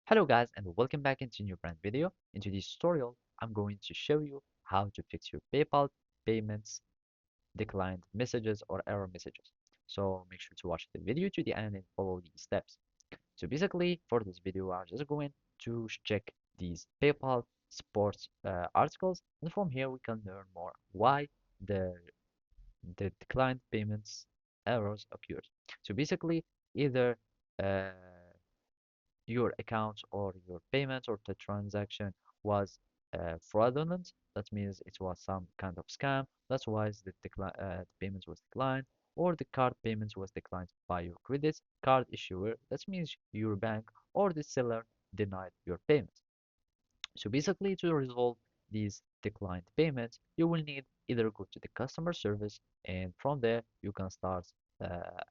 Hello guys and welcome back into a new brand video. In today's tutorial, I'm going to show you how to fix your PayPal payments declined messages or error messages. So make sure to watch the video to the end and follow these steps. So basically for this video, I'm just going to check these PayPal sports articles, and from here we can learn more why the the declined payments errors occurs. So basically either uh, your account or your payment or the transaction was fraudulent. That means it was some kind of scam. That's why the payment was declined, or the card payment was declined by your credit card issuer. That means your bank or the seller denied your payment. So basically, to resolve these declined payments, you will need either go to the customer service, and from there you can start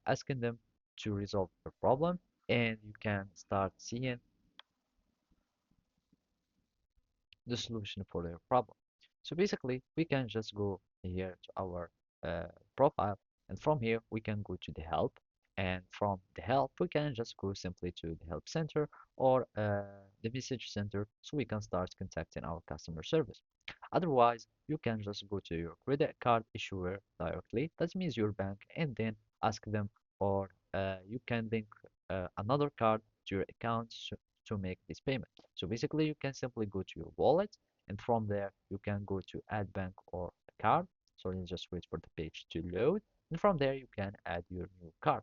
asking them to resolve your problem, and you can start seeing the solution for their problem. So basically, we can just go here to our uh, profile, and from here we can go to the help, and from the help we can just go simply to the help center or the message center, so we can start contacting our customer service. Otherwise, you can just go to your credit card issuer directly. That means your bank, and then ask them, or you can link another card to your account to make this payment. So basically, you can simply go to your wallet, and from there, you can go to add bank or a card. So let's just wait for the page to load. And from there, you can add your new card.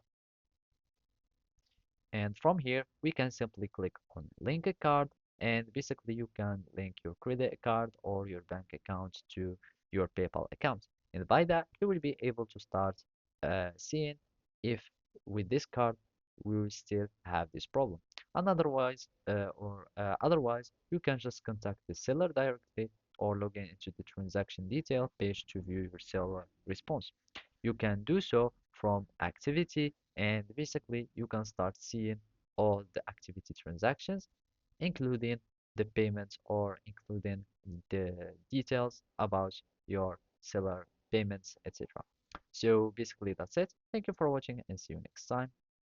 And from here, we can simply click on link a card, and basically you can link your credit card or your bank account to your PayPal account. And by that, you will be able to start seeing if with this card we will still have this problem. And otherwise, you can just contact the seller directly or log in into the transaction detail page to view your seller response. You can do so from activity, and basically you can start seeing all the activity transactions, including the payments or including the details about your seller payments, etc. So basically that's it. Thank you for watching and see you next time.